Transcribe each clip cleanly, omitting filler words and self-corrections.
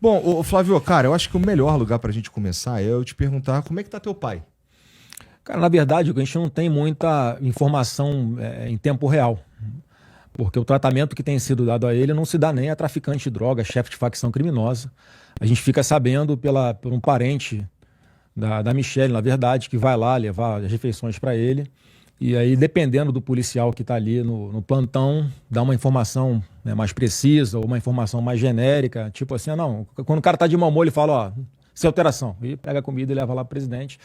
Bom, Flávio, cara, eu acho que o melhor lugar pra gente começar é eu te perguntar como é que tá teu pai. Cara, na verdade, a gente não tem muita informação em tempo real, porque o tratamento que tem sido dado a ele não se dá nem a traficante de drogas, chefe de facção criminosa. A gente fica sabendo por um parente da Michelle, na verdade, que vai lá levar as refeições para ele. E aí, dependendo do policial que está ali no plantão, dá uma informação, né, mais precisa ou uma informação mais genérica. Tipo assim, não, quando o cara está de mau humor, ele fala, ó, sem alteração. E pega a comida e leva lá para o presidente,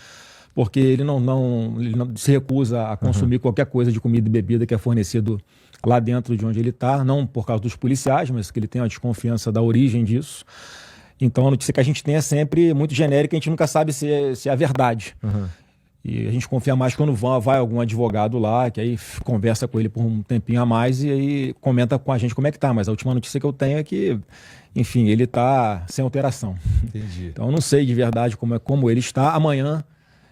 porque ele não se recusa a consumir qualquer coisa de comida e bebida que é fornecido lá dentro de onde ele está, não por causa dos policiais, mas que ele tem uma desconfiança da origem disso. Então a notícia que a gente tem é sempre muito genérica, a gente nunca sabe se é a verdade. E a gente confia mais quando vai algum advogado lá, que aí conversa com ele por um tempinho a mais e aí comenta com a gente como é que tá. Mas a última notícia que eu tenho é que, enfim, ele tá sem alteração. Entendi. Então eu não sei de verdade como ele está. Amanhã,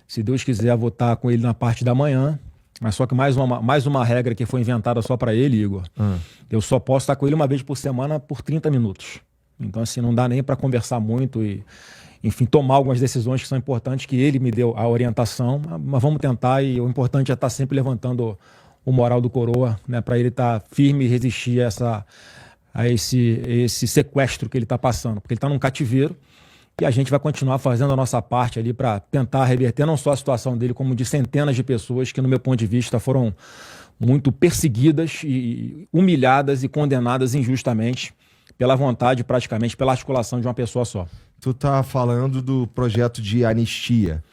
se Deus quiser, eu vou estar com ele na parte da manhã. Mas só que mais uma regra que foi inventada só para ele, Igor. Eu só posso estar com ele uma vez por semana por 30 minutos. Então, assim, não dá nem para conversar muito e, enfim, tomar algumas decisões que são importantes, que ele me deu a orientação, mas vamos tentar, e o importante é estar sempre levantando o moral do coroa, né, para ele estar firme e resistir a esse sequestro que ele está passando, porque ele está num cativeiro e a gente vai continuar fazendo a nossa parte ali para tentar reverter não só a situação dele, como de centenas de pessoas que, no meu ponto de vista, foram muito perseguidas e humilhadas e condenadas injustamente pela vontade, praticamente, pela articulação de uma pessoa só. Tu tá falando do projeto de anistia.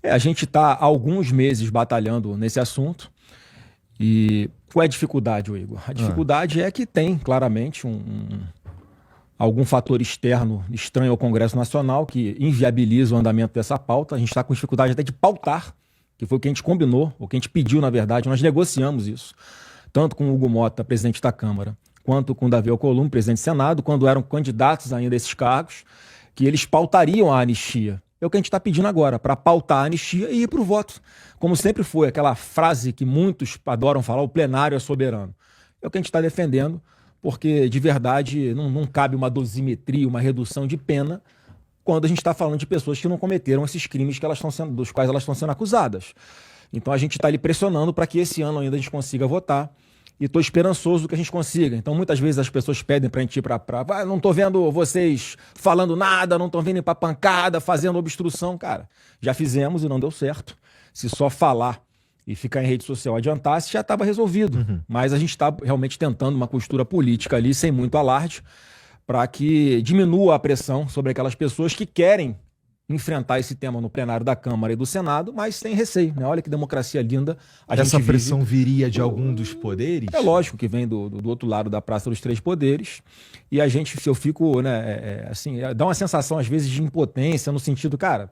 A gente está há alguns meses batalhando nesse assunto. E qual é a dificuldade, Igor? A dificuldade é que tem, claramente, algum fator externo estranho ao Congresso Nacional que inviabiliza o andamento dessa pauta. A gente está com dificuldade até de pautar, que foi o que a gente combinou, o que a gente pediu, na verdade. Nós negociamos isso, tanto com o Hugo Mota, presidente da Câmara, quanto com o Davi Alcolumbre, presidente do Senado, quando eram candidatos ainda a esses cargos, que eles pautariam a anistia. É o que a gente está pedindo agora, para pautar a anistia e ir para o voto. Como sempre foi, aquela frase que muitos adoram falar, o plenário é soberano. É o que a gente está defendendo, porque de verdade não cabe uma dosimetria, uma redução de pena, quando a gente está falando de pessoas que não cometeram esses crimes dos quais elas estão sendo acusadas. Então a gente está ali pressionando para que esse ano ainda a gente consiga votar. E estou esperançoso que a gente consiga. Então, muitas vezes as pessoas pedem para a gente ir para não estou vendo vocês falando nada, não estão vindo para pancada, fazendo obstrução. Cara, já fizemos e não deu certo. Se só falar e ficar em rede social adiantasse, já estava resolvido. Mas a gente está realmente tentando uma costura política ali, sem muito alarde, para que diminua a pressão sobre aquelas pessoas que querem enfrentar esse tema no plenário da Câmara e do Senado, mas sem receio, né? Olha que democracia linda a gente Essa vive. pressão viria de algum dos poderes? É lógico que vem do outro lado da Praça dos Três Poderes, e a gente, eu fico, né, assim, dá uma sensação às vezes de impotência, no sentido, cara,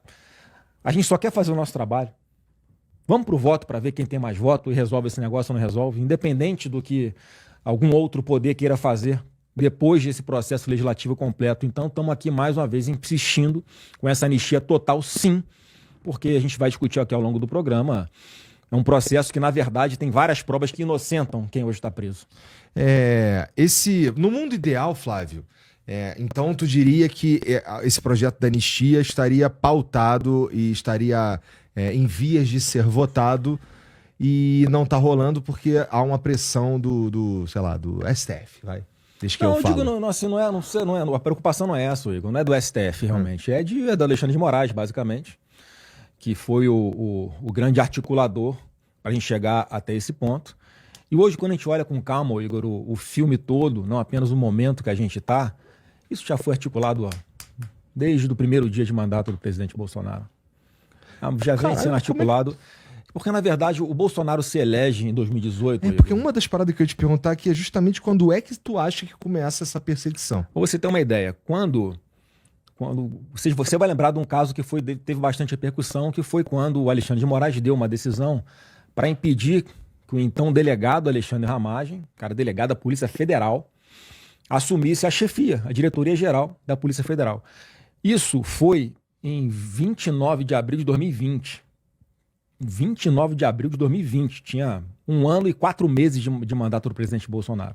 a gente só quer fazer o nosso trabalho. Vamos pro voto para ver quem tem mais voto e resolve esse negócio ou não resolve, independente do que algum outro poder queira fazer depois desse processo legislativo completo. Então, estamos aqui mais uma vez insistindo com essa anistia total, sim, porque a gente vai discutir aqui ao longo do programa. É um processo que, na verdade, tem várias provas que inocentam quem hoje está preso. No mundo ideal, Flávio, então tu diria que esse projeto da anistia estaria pautado e estaria em vias de ser votado e não está rolando porque há uma pressão do STF, vai. A preocupação não é essa, Igor, não é do STF realmente, é do Alexandre de Moraes, basicamente, que foi o grande articulador para a gente chegar até esse ponto. E hoje, quando a gente olha com calma, Igor, o filme todo, não apenas o momento que a gente está, isso já foi articulado desde o primeiro dia de mandato do presidente Bolsonaro. Já vem sendo articulado. Porque, na verdade, o Bolsonaro se elege em 2018. Porque uma das paradas que eu ia te perguntar aqui é justamente quando é que tu acha que começa essa perseguição. Pra você ter uma ideia, quando você vai lembrar de um caso que teve bastante repercussão, que foi quando o Alexandre de Moraes deu uma decisão para impedir que o então delegado Alexandre Ramagem, delegado da Polícia Federal, assumisse a chefia, a diretoria-geral da Polícia Federal. Isso foi em 29 de abril de 2020. 29 de abril de 2020, tinha 1 ano e 4 meses de mandato do presidente Bolsonaro.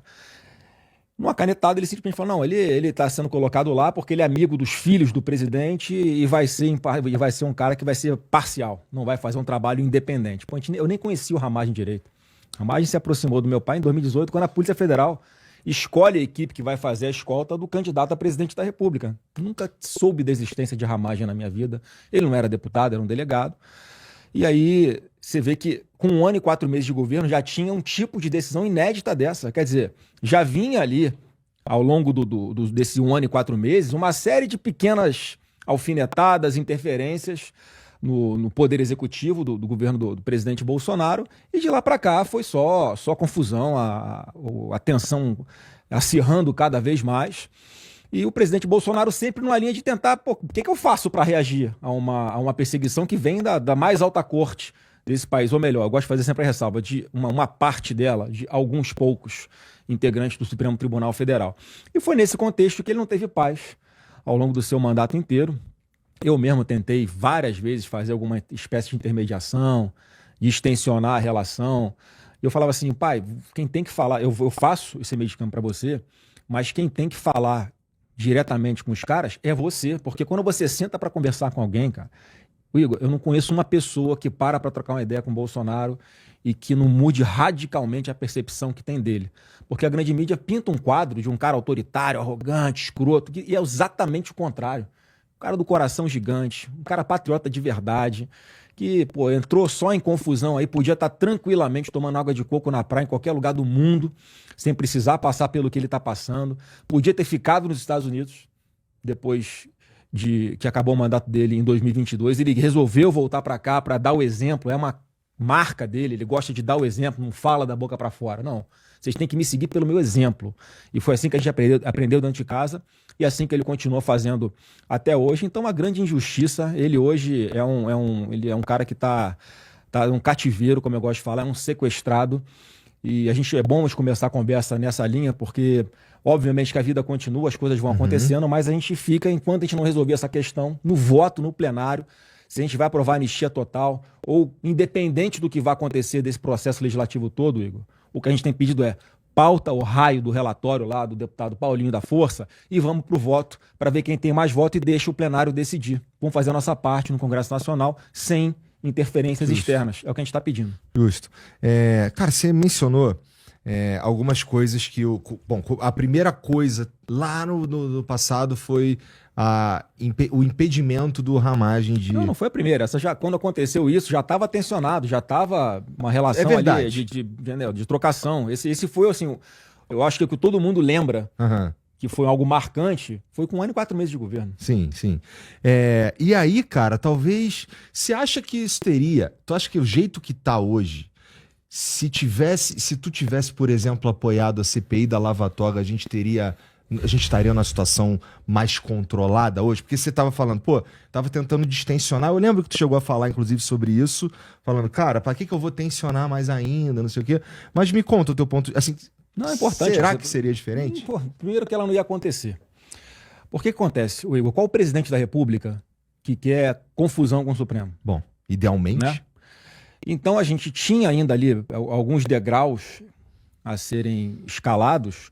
Numa canetada, ele simplesmente falou: não, ele está sendo colocado lá porque ele é amigo dos filhos do presidente e vai ser um cara que vai ser parcial, não vai fazer um trabalho independente. Pô, eu nem conhecia o Ramagem direito. O Ramagem se aproximou do meu pai em 2018, quando a Polícia Federal escolhe a equipe que vai fazer a escolta do candidato a presidente da República. Nunca soube da existência de Ramagem na minha vida. Ele não era deputado, era um delegado. E aí você vê que com 1 ano e 4 meses de governo já tinha um tipo de decisão inédita dessa. Quer dizer, já vinha ali, ao longo desse 1 ano e 4 meses, uma série de pequenas alfinetadas, interferências no poder executivo do governo do presidente Bolsonaro, e de lá para cá foi só confusão, a tensão acirrando cada vez mais. E o presidente Bolsonaro sempre numa linha de tentar, pô, o que eu faço para reagir a uma perseguição que vem da mais alta corte desse país? Ou melhor, eu gosto de fazer sempre a ressalva de uma parte dela, de alguns poucos integrantes do Supremo Tribunal Federal. E foi nesse contexto que ele não teve paz ao longo do seu mandato inteiro. Eu mesmo tentei várias vezes fazer alguma espécie de intermediação, de extensionar a relação. Eu falava assim: pai, quem tem que falar, eu faço esse meio de campo para você, mas quem tem que falar diretamente com os caras é você, porque quando você senta para conversar com alguém, cara, Igor, eu não conheço uma pessoa que para trocar uma ideia com o Bolsonaro e que não mude radicalmente a percepção que tem dele. Porque a grande mídia pinta um quadro de um cara autoritário, arrogante, escroto, e é exatamente o contrário. Um cara do coração gigante, um cara patriota de verdade, que, pô, entrou só em confusão aí, podia estar tranquilamente tomando água de coco na praia em qualquer lugar do mundo, sem precisar passar pelo que ele está passando. Podia ter ficado nos Estados Unidos, depois de que acabou o mandato dele em 2022. Ele resolveu voltar para cá para dar o exemplo, é uma marca dele, ele gosta de dar o exemplo, não fala da boca para fora. Não, vocês têm que me seguir pelo meu exemplo. E foi assim que a gente aprendeu dentro de casa, e assim que ele continua fazendo até hoje. Então, uma grande injustiça. Ele hoje ele é um cara que está num cativeiro, como eu gosto de falar, é um sequestrado. E é bom começar a conversa nessa linha, porque obviamente que a vida continua, as coisas vão acontecendo, mas a gente fica, enquanto a gente não resolver essa questão, no voto, no plenário, se a gente vai aprovar a anistia total, ou independente do que vai acontecer desse processo legislativo todo, Igor, o que a gente tem pedido é: pauta o raio do relatório lá do deputado Paulinho da Força e vamos para o voto para ver quem tem mais voto e deixa o plenário decidir. Vamos fazer a nossa parte no Congresso Nacional sem interferências externas. É o que a gente está pedindo. Justo. Cara, você mencionou algumas coisas que... Bom, a primeira coisa lá no passado foi o impedimento do Ramagem de... Não foi a primeira. Quando aconteceu isso, já estava tensionado, já estava uma relação ali de trocação. Esse foi, assim, eu acho que o que todo mundo lembra, que foi algo marcante, foi com 1 ano e 4 meses de governo. Sim, sim. E aí, cara, talvez... Você acha que isso teria... Tu acha que o jeito que tá hoje, se tu tivesse, por exemplo, apoiado a CPI da Lava Toga, a gente estaria numa situação mais controlada hoje? Porque você tava falando, tava tentando distensionar. Eu lembro que tu chegou a falar, inclusive, sobre isso, falando, cara, pra que eu vou tensionar mais ainda, não sei o quê. Mas me conta o teu ponto, assim, não é importante. Será que seria diferente? Primeiro que ela não ia acontecer. Por que acontece, Igor? Qual o presidente da República que quer confusão com o Supremo? Bom, idealmente. Né? Então a gente tinha ainda ali alguns degraus a serem escalados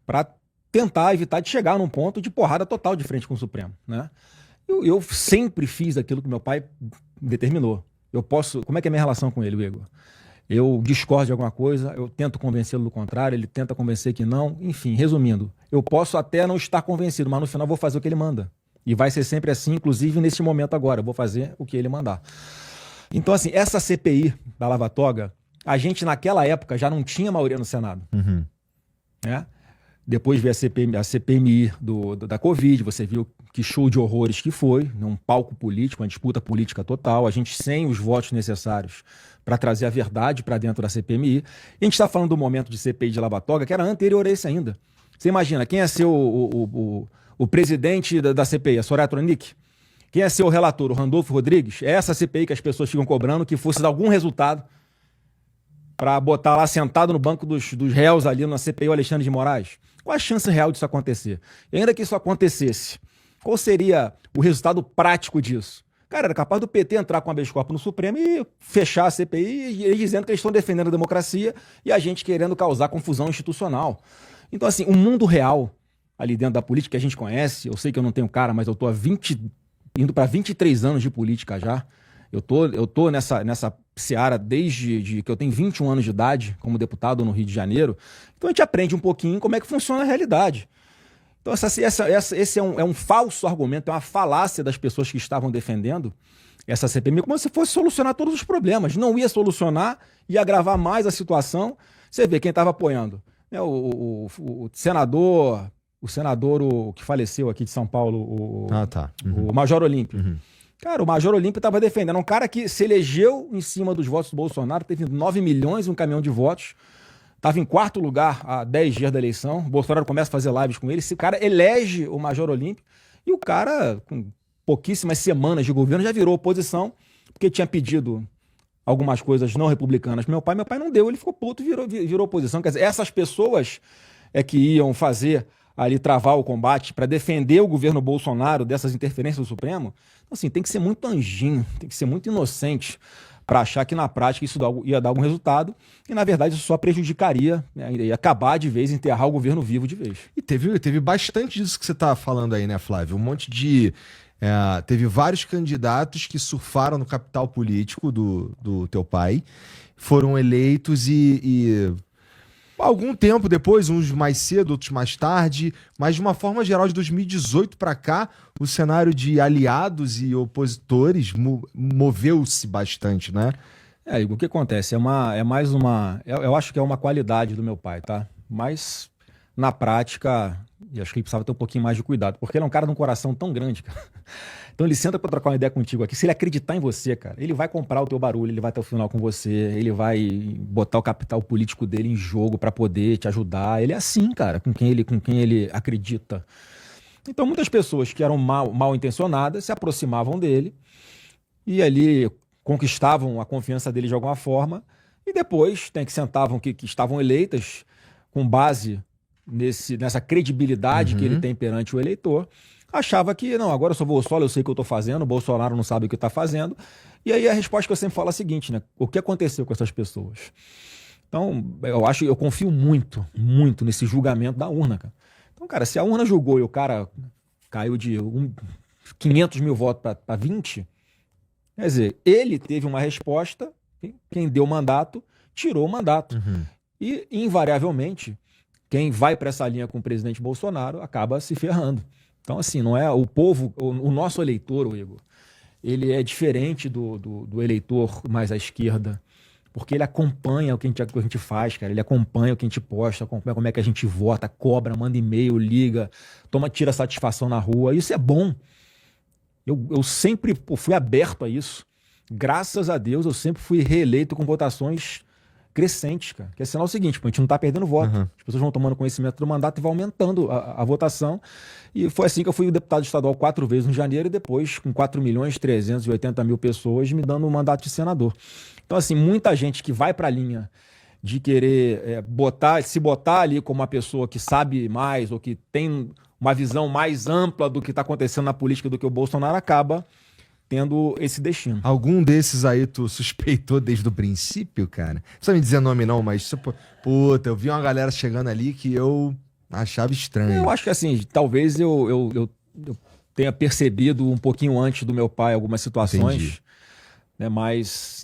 para tentar evitar de chegar num ponto de porrada total de frente com o Supremo, né? Eu sempre fiz aquilo que meu pai determinou. Como é que é a minha relação com ele, Igor? Eu discordo de alguma coisa, eu tento convencê-lo do contrário, ele tenta convencer que não. Enfim, resumindo, eu posso até não estar convencido, mas no final vou fazer o que ele manda. E vai ser sempre assim, inclusive nesse momento agora, eu vou fazer o que ele mandar. Então, assim, essa CPI da Lava Toga, a gente naquela época já não tinha maioria no Senado. Né? Depois veio a CPMI da Covid, você viu que show de horrores que foi, um palco político, uma disputa política total, a gente sem os votos necessários para trazer a verdade para dentro da CPMI. E a gente está falando do momento de CPI de Lava Toga, que era anterior a esse ainda. Você imagina, quem ia ser o presidente da CPI, a Soraya Tronic? Quem ia ser o relator, o Randolfo Rodrigues? É essa CPI que as pessoas ficam cobrando que fosse dar algum resultado para botar lá sentado no banco dos réus ali na CPI o Alexandre de Moraes? Qual a chance real disso acontecer? E ainda que isso acontecesse, qual seria o resultado prático disso? Cara, era capaz do PT entrar com habeas corpus no Supremo e fechar a CPI e dizendo que eles estão defendendo a democracia e a gente querendo causar confusão institucional. Então, assim, o mundo real ali dentro da política que a gente conhece, eu sei que eu não tenho cara, mas eu tô indo para 23 anos de política já. Eu tô nessa seara desde que eu tenho 21 anos de idade como deputado no Rio de Janeiro. Então a gente aprende um pouquinho como é que funciona a realidade. Então esse é um falso argumento, é uma falácia das pessoas que estavam defendendo essa CPMI como se fosse solucionar todos os problemas. Não ia solucionar, ia agravar mais a situação. Você vê quem estava apoiando. Né, o senador, o que faleceu aqui de São Paulo, o Major Olímpio. Uhum. Cara, o Major Olímpio estava defendendo. Um cara que se elegeu em cima dos votos do Bolsonaro, teve 9 milhões e um caminhão de votos. Estava em 4º lugar há 10 dias da eleição. O Bolsonaro começa a fazer lives com ele. Esse cara elege o Major Olímpio. E o cara, com pouquíssimas semanas de governo, já virou oposição, porque tinha pedido algumas coisas não republicanas pro meu pai não deu. Ele ficou puto e virou oposição. Quer dizer, essas pessoas é que iam fazer ali travar o combate para defender o governo Bolsonaro dessas interferências do Supremo. Então, assim, tem que ser muito anjinho, tem que ser muito inocente para achar que na prática isso ia dar algum resultado e, na verdade, isso só prejudicaria, né, ia acabar de vez, enterrar o governo vivo de vez. E teve bastante disso que você tá falando aí, né, Flávio? Um monte de... teve vários candidatos que surfaram no capital político do teu pai, foram eleitos e algum tempo depois, uns mais cedo, outros mais tarde, mas de uma forma geral, de 2018 para cá, o cenário de aliados e opositores moveu-se bastante, né? Igor, o que acontece? É mais uma... Eu acho que é uma qualidade do meu pai, tá? Mas, na prática, eu acho que ele precisava ter um pouquinho mais de cuidado, porque ele é um cara de um coração tão grande, cara. Então ele senta pra trocar uma ideia contigo aqui. Se ele acreditar em você, cara, ele vai comprar o teu barulho, ele vai até o final com você, ele vai botar o capital político dele em jogo pra poder te ajudar. Ele é assim, cara, com quem ele acredita. Então muitas pessoas que eram mal intencionadas se aproximavam dele e ali conquistavam a confiança dele de alguma forma e depois que estavam eleitas com base nessa credibilidade que ele tem perante o eleitor, achava que, não, agora eu só vou solo, eu sei o que eu estou fazendo, o Bolsonaro não sabe o que está fazendo. E aí a resposta que eu sempre falo é a seguinte, né? O que aconteceu com essas pessoas? Então, eu confio muito, muito nesse julgamento da urna, cara. Então, cara, se a urna julgou e o cara caiu de 500 mil votos para 20, quer dizer, ele teve uma resposta, quem deu o mandato, tirou o mandato. E, invariavelmente, quem vai para essa linha com o presidente Bolsonaro acaba se ferrando. Então, assim, não é o povo, o nosso eleitor, Igor, ele é diferente do eleitor mais à esquerda, porque ele acompanha o que a gente faz, cara. Ele acompanha o que a gente posta, acompanha como é que a gente vota, cobra, manda e-mail, liga, tira satisfação na rua. Isso é bom. Eu sempre fui aberto a isso. Graças a Deus, eu sempre fui reeleito com votações crescentes, cara. Que é sinal o seguinte, a gente não tá perdendo voto. As pessoas vão tomando conhecimento do mandato e vai aumentando a votação. E foi assim que eu fui o deputado estadual 4 vezes em janeiro e depois com 4.380.000 pessoas me dando o mandato de senador. Então, assim, muita gente que vai para a linha de querer se botar ali como uma pessoa que sabe mais ou que tem uma visão mais ampla do que está acontecendo na política do que o Bolsonaro acaba tendo esse destino. Algum desses aí tu suspeitou desde o princípio, cara? Não precisa me dizer nome não, mas puta, eu vi uma galera chegando ali que eu achava estranho. Eu acho que assim, talvez eu tenha percebido um pouquinho antes do meu pai algumas situações, né, mas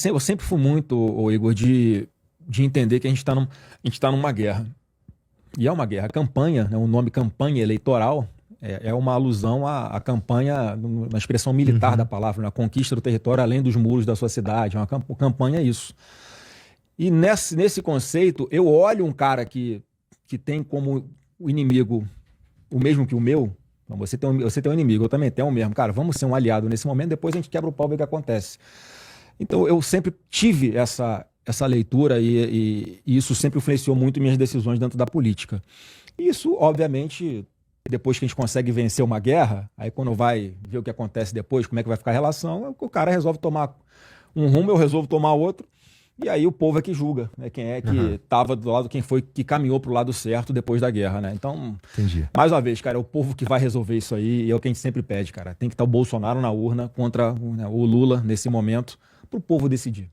eu sempre fui muito, Igor, de entender que a gente está numa guerra. E é uma guerra. A campanha, né, o nome campanha eleitoral, é uma alusão à campanha, na expressão militar da palavra, na conquista do território além dos muros da sua cidade. Uma campanha é isso. E nesse conceito, eu olho um cara que tem como o inimigo o mesmo que o meu. Então você tem um inimigo, eu também tenho o mesmo. Cara, vamos ser um aliado nesse momento, depois a gente quebra o pau e vê o que acontece. Então eu sempre tive essa leitura e isso sempre influenciou muito minhas decisões dentro da política. E isso, obviamente, depois que a gente consegue vencer uma guerra, aí quando vai ver o que acontece depois, como é que vai ficar a relação, o cara resolve tomar um rumo, eu resolvo tomar outro, e aí o povo é que julga, né? Quem é que estava do lado, quem foi que caminhou para o lado certo depois da guerra, né? Então, mais uma vez, cara, é o povo que vai resolver isso aí, e é o que a gente sempre pede, cara. Tem que estar o Bolsonaro na urna contra, né, o Lula nesse momento, para o povo decidir.